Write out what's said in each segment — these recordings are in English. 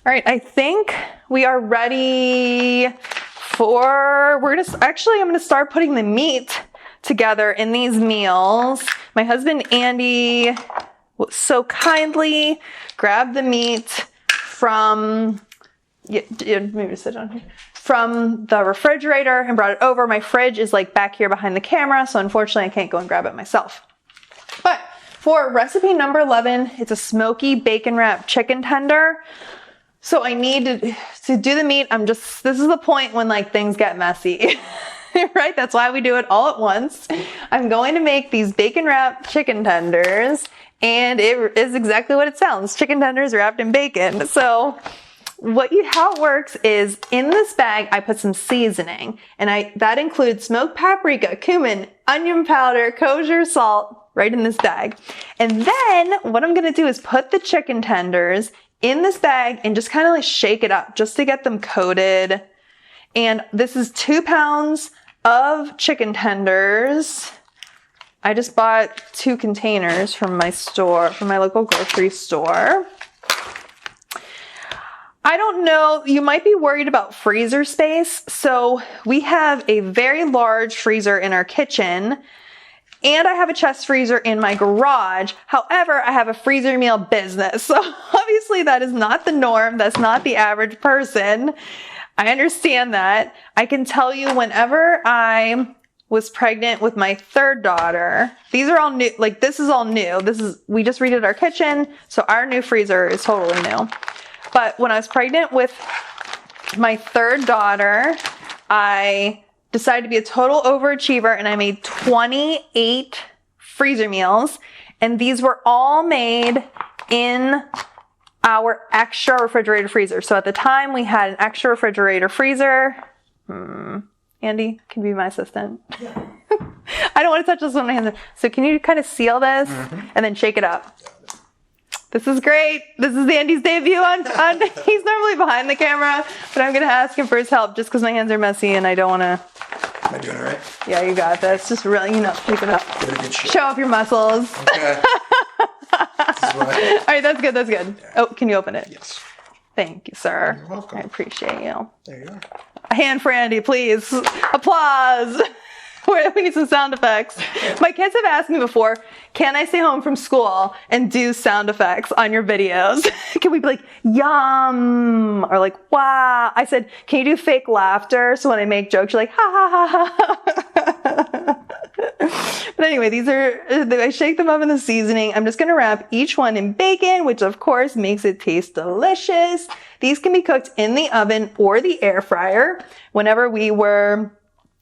All right, I think we are ready for, I'm gonna start putting the meat together in these meals. My husband, Andy, so kindly grabbed the meat from, maybe sit down here, from the refrigerator and brought it over. My fridge is like back here behind the camera, so unfortunately I can't go and grab it myself. But for recipe number 11, it's a smoky bacon-wrapped chicken tender. So I need to do the meat. This is the point when like things get messy, right? That's why we do it all at once. I'm going to make these bacon-wrapped chicken tenders, and it is exactly what it sounds. Chicken tenders wrapped in bacon. So how it works is in this bag, I put some seasoning, and that includes smoked paprika, cumin, onion powder, kosher salt, right in this bag. And then what I'm going to do is put the chicken tenders in this bag and just kind of like shake it up just to get them coated. And this is 2 pounds of chicken tenders. I just bought 2 containers from my local grocery store. I don't know, you might be worried about freezer space. So we have a very large freezer in our kitchen, and I have a chest freezer in my garage. However, I have a freezer meal business. So obviously that is not the norm. That's not the average person. I understand that. I can tell you whenever I was pregnant with my 3rd daughter, these are all new. Like this is all new. We just redid our kitchen. So our new freezer is totally new. But when I was pregnant with my 3rd daughter, I decided to be a total overachiever, and I made 28 freezer meals, and these were all made in our extra refrigerator freezer. So at the time we had an extra refrigerator freezer. Andy, can you be my assistant? Yeah. I don't want to touch this with my hands. So can you kind of seal this and then shake it up? This is great. This is Andy's debut on he's normally behind the camera, but I'm going to ask him for his help just because my hands are messy and I don't want to. Am I doing it right? Yeah, you got this. Just really, shake it up. Give it a good shake. Show off your muscles. Okay. All right, that's good. That's good. Yeah. Oh, can you open it? Yes. Thank you, sir. You're welcome. I appreciate you. There you are. A hand for Andy, please. Applause. We need some sound effects. My kids have asked me before, can I stay home from school and do sound effects on your videos? Can we be like, yum, or like, wow? I said, can you do fake laughter? So when I make jokes, you're like, ha, ha, ha, ha. But anyway, I shake them up in the seasoning. I'm just going to wrap each one in bacon, which of course makes it taste delicious. These can be cooked in the oven or the air fryer. Whenever we were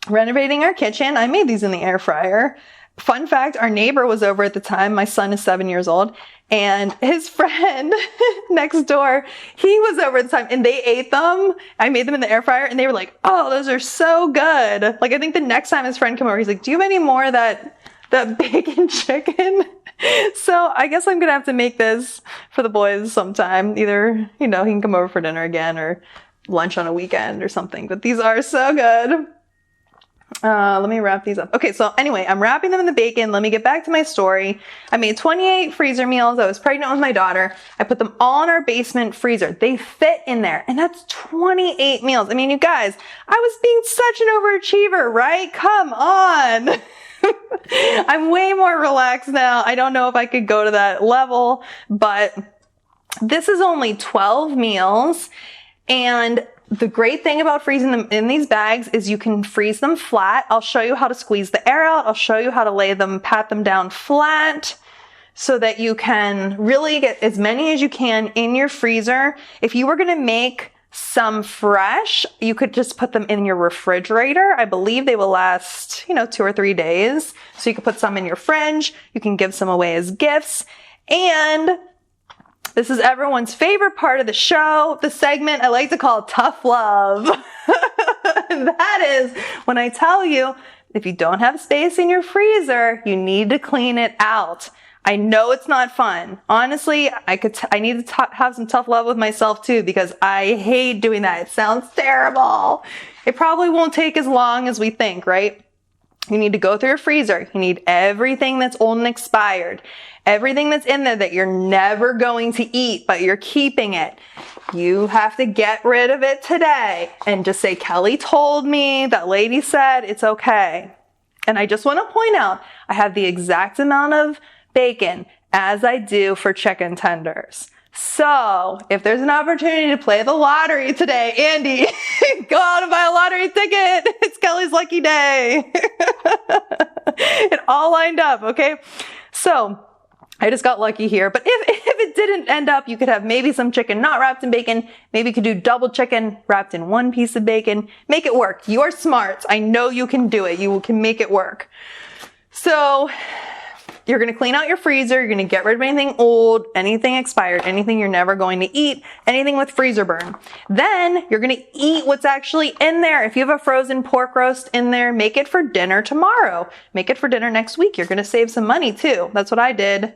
renovating our kitchen, I made these in the air fryer. Fun fact, our neighbor was over at the time. My son is 7 years old, and his friend next door, he was over at the time, and they ate them. I made them in the air fryer, and they were like, oh, those are so good. Like, I think the next time his friend came over, he's like, do you have any more of that bacon chicken? So I guess I'm going to have to make this for the boys sometime. Either, he can come over for dinner again or lunch on a weekend or something, but these are so good. Let me wrap these up. Okay, so anyway, I'm wrapping them in the bacon. Let me get back to my story. I made 28 freezer meals. I was pregnant with my daughter. I put them all in our basement freezer. They fit in there, and that's 28 meals. I mean, you guys, I was being such an overachiever, right? Come on. I'm way more relaxed now. I don't know if I could go to that level, but this is only 12 meals, and the great thing about freezing them in these bags is you can freeze them flat. I'll show you how to squeeze the air out. I'll show you how to pat them down flat so that you can really get as many as you can in your freezer. If you were going to make some fresh, you could just put them in your refrigerator. I believe they will last, 2 or 3 days. So you could put some in your fridge. You can give some away as gifts. And this is everyone's favorite part of the show, the segment I like to call Tough Love. And that is when I tell you, if you don't have space in your freezer, you need to clean it out. I know it's not fun. Honestly, I need to have some tough love with myself too, because I hate doing that. It sounds terrible. It probably won't take as long as we think, right? You need to go through your freezer. You need everything that's old and expired. Everything that's in there that you're never going to eat, but you're keeping it. You have to get rid of it today and just say, Kelly told me, that lady said it's okay. And I just want to point out, I have the exact amount of bacon as I do for chicken tenders. So if there's an opportunity to play the lottery today, Andy, go out and buy a lottery ticket. It's Kelly's lucky day. It all lined up, okay? So I just got lucky here. But if it didn't end up, you could have maybe some chicken not wrapped in bacon. Maybe you could do double chicken wrapped in one piece of bacon. Make it work. You're smart. I know you can do it. You can make it work. So you're going to clean out your freezer. You're going to get rid of anything old, anything expired, anything you're never going to eat, anything with freezer burn. Then you're going to eat what's actually in there. If you have a frozen pork roast in there, make it for dinner tomorrow. Make it for dinner next week. You're going to save some money too. That's what I did.